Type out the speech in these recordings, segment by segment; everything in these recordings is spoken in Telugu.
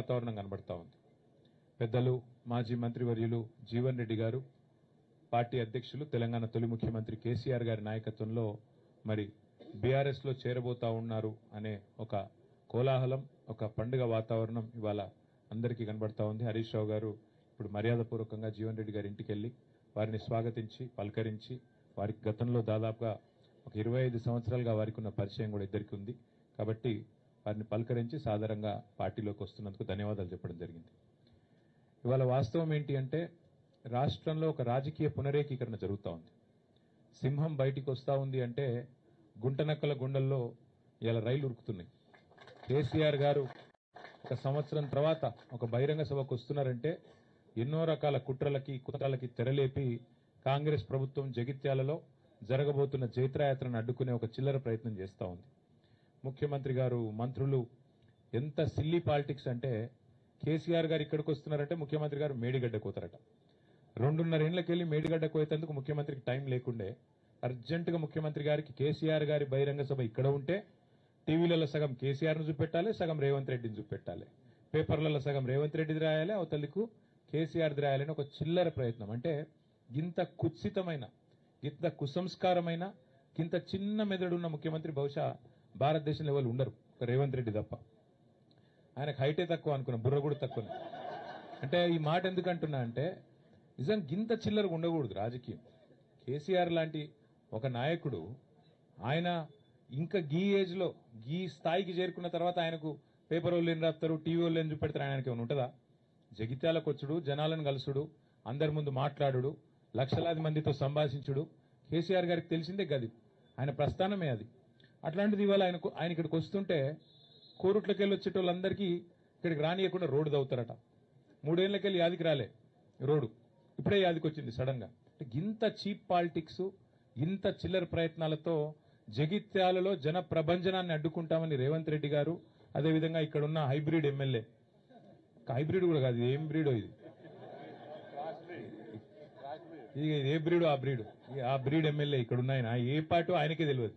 వాతావరణం కనబడతా ఉంది. పెద్దలు మాజీ మంత్రివర్యులు జీవన్ రెడ్డి గారు, పార్టీ అధ్యక్షులు, తెలంగాణ తొలి ముఖ్యమంత్రి కేసీఆర్ గారి నాయకత్వంలో మరి బీఆర్ఎస్ లో చేరబోతా ఉన్నారు అనే ఒక కోలాహలం, ఒక పండుగ వాతావరణం ఇవాళ అందరికీ కనబడతా ఉంది. హరీష్ రావు గారు ఇప్పుడు మర్యాదపూర్వకంగా జీవన్ రెడ్డి గారి ఇంటికి వెళ్లి వారిని స్వాగతించి పలకరించి, వారికి గతంలో దాదాపుగా ఒక 25 సంవత్సరాలుగా వారికి ఉన్న పరిచయం కూడా ఇద్దరికి ఉంది కాబట్టి వారిని పలకరించి సాధారణంగా పార్టీలోకి వస్తున్నందుకు ధన్యవాదాలు చెప్పడం జరిగింది. ఇవాళ వాస్తవం ఏంటి అంటే రాష్ట్రంలో ఒక రాజకీయ పునరేకీకరణ జరుగుతూ ఉంది. సింహం బయటికి వస్తూ ఉంది అంటే గుంటనక్కల గుండెల్లో ఇలా రైలు ఉరుకుతున్నాయి. కేసీఆర్ గారు ఒక సంవత్సరం తర్వాత ఒక బహిరంగ సభకు వస్తున్నారంటే ఎన్నో రకాల కుట్రలకి కుట్రలకి తెరలేపి కాంగ్రెస్ ప్రభుత్వం జగిత్యాలలో జరగబోతున్న జైత్రయాత్రను అడ్డుకునే ఒక చిల్లర ప్రయత్నం చేస్తూ ఉంది. ముఖ్యమంత్రి గారు, మంత్రులు ఎంత సిల్లీ పాలిటిక్స్ అంటే కేసీఆర్ గారు ఇక్కడికి వస్తున్నారంటే ముఖ్యమంత్రి గారు మేడిగడ్డ కోతారట. 2.5 ఏళ్లకెళ్లి మేడిగడ్డ కోయేందుకు ముఖ్యమంత్రికి టైం లేకుండే అర్జెంటుగా ముఖ్యమంత్రి గారికి కేసీఆర్ గారి బహిరంగ సభ ఇక్కడ ఉంటే టీవీలలో సగం కేసీఆర్ను చూపెట్టాలి, సగం రేవంత్ రెడ్డిని చూపెట్టాలి, పేపర్లలో సగం రేవంత్ రెడ్డిది రాయాలి, అవతలకు కేసీఆర్ది రాయాలని ఒక చిల్లర ప్రయత్నం. అంటే ఇంత కుత్సితమైన, ఇంత కుసంస్కారమైన, ఇంత చిన్న మెదడున్న ముఖ్యమంత్రి బహుశా భారతదేశంలో ఎవరు ఉండరు, రేవంత్ రెడ్డి తప్ప. ఆయనకు హైటే తక్కువ అనుకున్నా, బుర్ర కూడా తక్కువనే. అంటే ఈ మాట ఎందుకంటున్నా అంటే నిజం గింత చిల్లరగా ఉండకూడదు రాజకీయం. కేసీఆర్ లాంటి ఒక నాయకుడు ఆయన ఇంకా గీ ఏజ్ లో గీ స్థాయికి చేరుకున్న తర్వాత ఆయనకు పేపర్ వాళ్ళు ఏం రాస్తారు, టీవీ వాళ్ళు ఏం చూపెడతారు, ఆయనకి ఏమైనా ఉంటుందా? జగిత్యాలకు వచ్చుడు, జనాలను కలుసుడు, అందరి ముందు మాట్లాడుడు, లక్షలాది మందితో సంభాషించుడు కేసీఆర్ గారికి తెలిసిందే గది, ఆయన ప్రస్థానమే అది. అట్లాంటిది ఇవాళ ఆయన ఇక్కడికి వస్తుంటే కోరుట్లకి వెళ్ళి వచ్చేటోళ్ళందరికీ ఇక్కడికి రానియకుండా రోడ్డు దవ్వుతారట. 3 ఏళ్లకెళ్ళి యాదికి రాలే రోడ్డు, ఇప్పుడే యాదికి వచ్చింది సడన్ గా. ఇంత చీప్ పాలిటిక్స్, ఇంత చిల్లర ప్రయత్నాలతో జగిత్యాలలో జన ప్రభంజనాన్ని అడ్డుకుంటామని రేవంత్ రెడ్డి గారు, అదేవిధంగా ఇక్కడ ఉన్న హైబ్రిడ్ ఎమ్మెల్యే, హైబ్రిడ్ కూడా కాదు, ఏం బ్రీడో ఇది, ఏ బ్రీడో ఆ బ్రీడ్ ఎమ్మెల్యే ఇక్కడ ఉన్న ఏ పార్టీ ఆయనకే తెలియదు.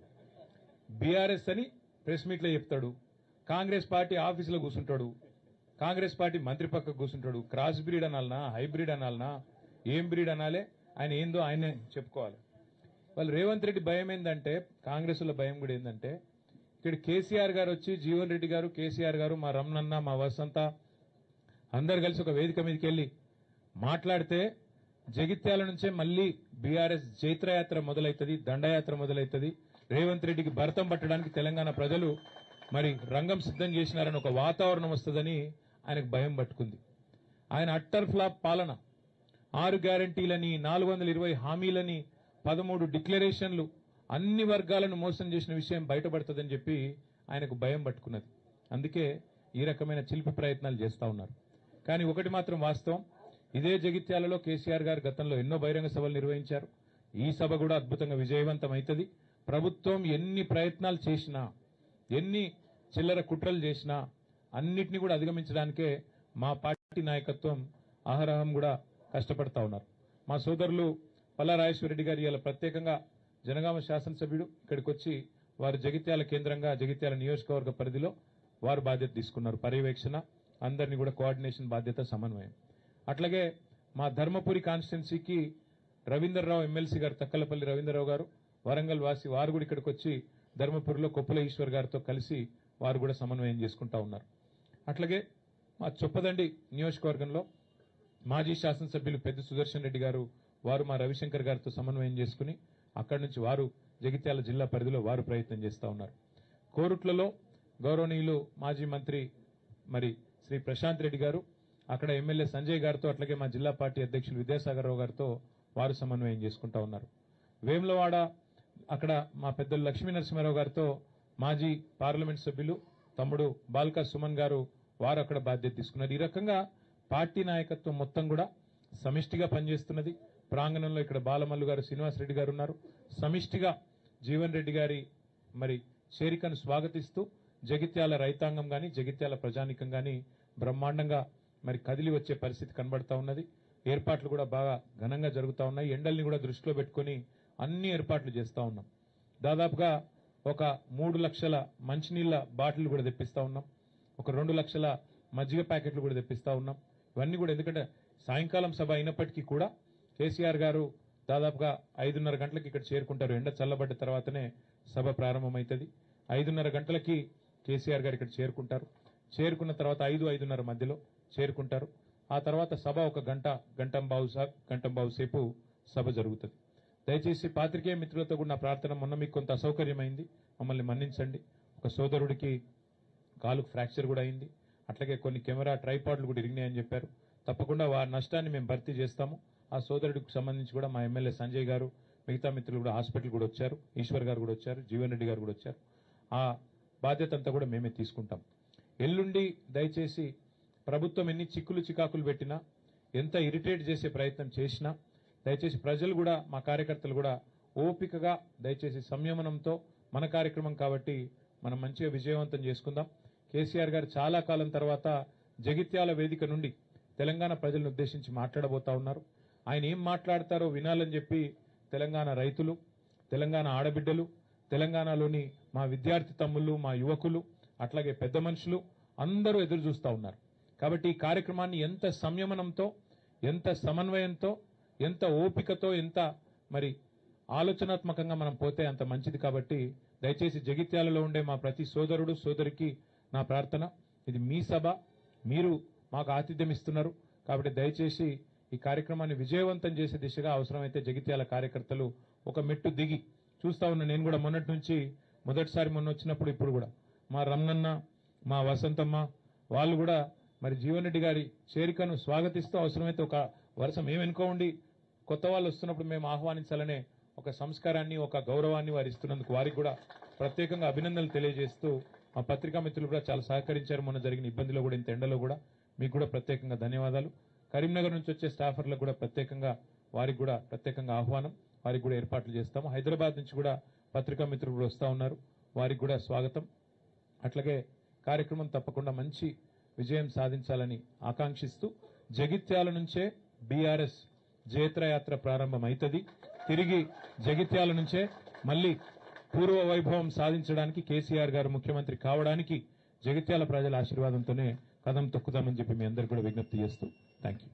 బీఆర్ఎస్ అని ప్రెస్ మీట్ లో చెప్తాడు, కాంగ్రెస్ పార్టీ ఆఫీసులో కూర్చుంటాడు, కాంగ్రెస్ పార్టీ మంత్రి పక్కకు కూర్చుంటాడు. క్రాస్ బ్రీడ్ అనాలనా, హైబ్రిడ్ అనాలనా, ఏం బ్రీడ్ అనాలే, ఆయన ఏందో ఆయనే చెప్పుకోవాలి. వాళ్ళు రేవంత్ రెడ్డి భయం ఏంటంటే, కాంగ్రెస్ లో భయం కూడా ఏంటంటే ఇక్కడ కేసీఆర్ గారు వచ్చి, జీవన్ రెడ్డి గారు, కేసీఆర్ గారు, మా రమణన్న, మా వసంత అందరు కలిసి ఒక వేదిక మీదకి వెళ్లి మాట్లాడితే జగిత్యాల నుంచే మళ్లీ బీఆర్ఎస్ జైత్రయాత్ర మొదలవుతుంది, దండయాత్ర మొదలవుతుంది, రేవంత్ రెడ్డికి భరతం పట్టడానికి తెలంగాణ ప్రజలు మరి రంగం సిద్ధం చేసినారని ఒక వాతావరణం వస్తుందని ఆయనకు భయం పట్టుకుంది. ఆయన అట్టర్ ఫ్లాప్ పాలన, 6 గ్యారంటీలని, 420 హామీలని, 13 డిక్లరేషన్లు, అన్ని వర్గాలను మోసం చేసిన విషయం బయటపడుతుందని చెప్పి ఆయనకు భయం పట్టుకున్నది. అందుకే ఈ రకమైన చిలిపి ప్రయత్నాలు చేస్తా ఉన్నారు. కానీ ఒకటి మాత్రం వాస్తవం, ఇదే జగిత్యాలలో కేసీఆర్ గారు గతంలో ఎన్నో బహిరంగ సభలు నిర్వహించారు. ఈ సభ కూడా అద్భుతంగా విజయవంతం అవుతుంది. ప్రభుత్వం ఎన్ని ప్రయత్నాలు చేసినా, ఎన్ని చిల్లర కుట్రలు చేసినా అన్నిటినీ కూడా అధిగమించడానికే మా పార్టీ నాయకత్వం అహరహం కూడా కష్టపడతా ఉన్నారు. మా సోదరులు పల్లా రాజేశ్వరరెడ్డి గారు ఇలా ప్రత్యేకంగా జనగామ శాసనసభ్యుడు ఇక్కడికి వచ్చి వారు జగిత్యాల కేంద్రంగా, జగిత్యాల నియోజకవర్గ పరిధిలో వారు బాధ్యత తీసుకున్నారు. పర్యవేక్షణ, అందరినీ కూడా కోఆర్డినేషన్ బాధ్యత, సమన్వయం. అట్లాగే మా ధర్మపురి కాన్స్టిట్యున్సీకి రవీందర్రావు ఎమ్మెల్సీ గారు, తక్కలపల్లి రవీందర్రావు గారు, వరంగల్ వాసి, వారు కూడా ఇక్కడికి వచ్చి ధర్మపురిలో కొప్పుల ఈశ్వర్ గారితో కలిసి వారు కూడా సమన్వయం చేసుకుంటా ఉన్నారు. అట్లాగే మా చొప్పదండి నియోజకవర్గంలో మాజీ శాసనసభ్యులు పెద్ద సుదర్శన్ రెడ్డి గారు, వారు మా రవిశంకర్ గారితో సమన్వయం చేసుకుని అక్కడి నుంచి వారు జగిత్యాల జిల్లా పరిధిలో వారు ప్రయత్నం చేస్తా ఉన్నారు. కోరుట్లలో గౌరవనీయులు మాజీ మంత్రి మరి శ్రీ ప్రశాంత్ రెడ్డి గారు, అక్కడ ఎమ్మెల్యే సంజయ్ గారితో, అట్లాగే మా జిల్లా పార్టీ అధ్యక్షులు విద్యాసాగర్ రావు గారితో వారు సమన్వయం చేసుకుంటా ఉన్నారు. వేములవాడ అక్కడ మా పెద్దలు లక్ష్మీ నరసింహారావు గారితో మాజీ పార్లమెంట్ సభ్యులు తమ్ముడు బాల్కా సుమన్ గారు, వారు అక్కడ బాధ్యత తీసుకున్నారు. ఈ రకంగా పార్టీ నాయకత్వం మొత్తం కూడా సమిష్టిగా పనిచేస్తున్నది. ప్రాంగణంలో ఇక్కడ బాలమల్లు గారు, శ్రీనివాసరెడ్డి గారు ఉన్నారు. సమిష్టిగా జీవన్ రెడ్డి గారి మరి చేరికను స్వాగతిస్తూ జగిత్యాల రైతాంగం గాని, జగిత్యాల ప్రజానికం గాని బ్రహ్మాండంగా మరి కదిలి వచ్చే పరిస్థితి కనబడతా ఉన్నది. ఏర్పాట్లు కూడా బాగా ఘనంగా జరుగుతా ఉన్నాయి. ఎండల్ని కూడా దృష్టిలో పెట్టుకుని అన్ని ఏర్పాట్లు చేస్తా ఉన్నాం. దాదాపుగా ఒక 3 లక్షల మంచినీళ్ల బాటిల్ కూడా తెప్పిస్తా ఉన్నాం. ఒక 2 లక్షల మజ్జిగ ప్యాకెట్లు కూడా తెప్పిస్తా ఉన్నాం. ఇవన్నీ కూడా ఎందుకంటే సాయంకాలం సభ అయినప్పటికీ కూడా కేసీఆర్ గారు దాదాపుగా 5:30 గంటలకు ఇక్కడ చేరుకుంటారు. ఎండ చల్లబడ్డ తర్వాతనే సభ ప్రారంభమవుతుంది. 5:30 గంటలకి కేసీఆర్ గారు ఇక్కడ చేరుకుంటారు. చేరుకున్న తర్వాత 5-5:30 మధ్యలో చేరుకుంటారు. ఆ తర్వాత సభ ఒక గంటంబావు సేపు సభ జరుగుతుంది. దయచేసి పాత్రికేయ మిత్రులతో కూడా నా ప్రార్థన, మొన్న మీకు కొంత అసౌకర్యమైంది, మమ్మల్ని మన్నించండి. ఒక సోదరుడికి కాలుకు ఫ్రాక్చర్ కూడా అయింది. అట్లాగే కొన్ని కెమెరా ట్రైపాడ్లు కూడా ఇరిగినాయని చెప్పారు. తప్పకుండా వారి నష్టాన్ని మేము భర్తీ చేస్తాము. ఆ సోదరుడికి సంబంధించి కూడా మా ఎమ్మెల్యే సంజయ్ గారు, మిగతా మిత్రులు కూడా హాస్పిటల్ కూడా వచ్చారు. ఈశ్వర్ గారు కూడా వచ్చారు, జీవన్ రెడ్డి గారు కూడా వచ్చారు. ఆ బాధ్యత అంతా కూడా మేమే తీసుకుంటాం. ఎల్లుండి దయచేసి ప్రభుత్వం ఎన్ని చిక్కులు చికాకులు పెట్టినా, ఎంత ఇరిటేట్ చేసే ప్రయత్నం చేసినా దయచేసి ప్రజలు కూడా, మా కార్యకర్తలు కూడా ఓపికగా దయచేసి సంయమనంతో, మన కార్యక్రమం కాబట్టి మనం మంచిగా విజయవంతం చేసుకుందాం. కేసీఆర్ గారు చాలా కాలం తర్వాత జగిత్యాల వేదిక నుండి తెలంగాణ ప్రజలను ఉద్దేశించి మాట్లాడబోతా ఉన్నారు. ఆయన ఏం మాట్లాడతారో వినాలని చెప్పి తెలంగాణ రైతులు, తెలంగాణ ఆడబిడ్డలు, తెలంగాణలోని మా విద్యార్థి తమ్ముళ్ళు, మా యువకులు, అట్లాగే పెద్ద మనుషులు అందరూ ఎదురు చూస్తూ ఉన్నారు. కాబట్టి ఈ కార్యక్రమాన్ని ఎంత సంయమనంతో, ఎంత సమన్వయంతో, ఎంత ఓపికతో, ఎంత మరి ఆలోచనాత్మకంగా మనం పోతే అంత మంచిది. కాబట్టి దయచేసి జగిత్యాలలో ఉండే మా ప్రతి సోదరుడు సోదరికి నా ప్రార్థన, ఇది మీ సభ, మీరు మాకు ఆతిథ్యం ఇస్తున్నారు. కాబట్టి దయచేసి ఈ కార్యక్రమాన్ని విజయవంతం చేసే దిశగా అవసరమైతే జగిత్యాల కార్యకర్తలు ఒక మెట్టు దిగి చూస్తా ఉన్నా. నేను కూడా మొన్నటి నుంచి, మొదటిసారి మొన్న వచ్చినప్పుడు ఇప్పుడు కూడా మా రమణన్న, మా వసంతమ్మ వాళ్ళు కూడా మరి జీవన్ రెడ్డి గారి చేరికను స్వాగతిస్తూ అవసరమైతే ఒక వరుస మేము వెనుకోండి, కొత్త వాళ్ళు వస్తున్నప్పుడు మేము ఆహ్వానించాలనే ఒక సంస్కారాన్ని, ఒక గౌరవాన్ని వారు ఇస్తున్నందుకు వారికి కూడా ప్రత్యేకంగా అభినందనలు తెలియజేస్తూ, మా పత్రికా మిత్రులు కూడా చాలా సహకరించారు. మొన్న జరిగిన ఇబ్బందిలో కూడా, ఇంత ఎండలో కూడా మీకు కూడా ప్రత్యేకంగా ధన్యవాదాలు. కరీంనగర్ నుంచి వచ్చే స్టాఫర్లకు కూడా ప్రత్యేకంగా, వారికి కూడా ప్రత్యేకంగా ఆహ్వానం, వారికి కూడా ఏర్పాట్లు చేస్తాము. హైదరాబాద్ నుంచి కూడా పత్రికా మిత్రులు కూడా వస్తూ ఉన్నారు, వారికి కూడా స్వాగతం. అట్లాగే కార్యక్రమం తప్పకుండా మంచి విజయం సాధించాలని ఆకాంక్షిస్తూ, జగిత్యాల నుంచే బీఆర్ఎస్ జయత్రయాత్ర ప్రారంభమైతుంది. తిరిగి జగిత్యాల నుంచే మళ్ళీ పూర్వ వైభవం సాధించడానికి, కేసీఆర్ గారు ముఖ్యమంత్రి కావడానికి జగిత్యాల ప్రజల ఆశీర్వాదంతోనే కదం తొక్కుదామని చెప్పి మీ అందరికీ కూడా విజ్ఞప్తి చేస్తూ థ్యాంక్ యూ.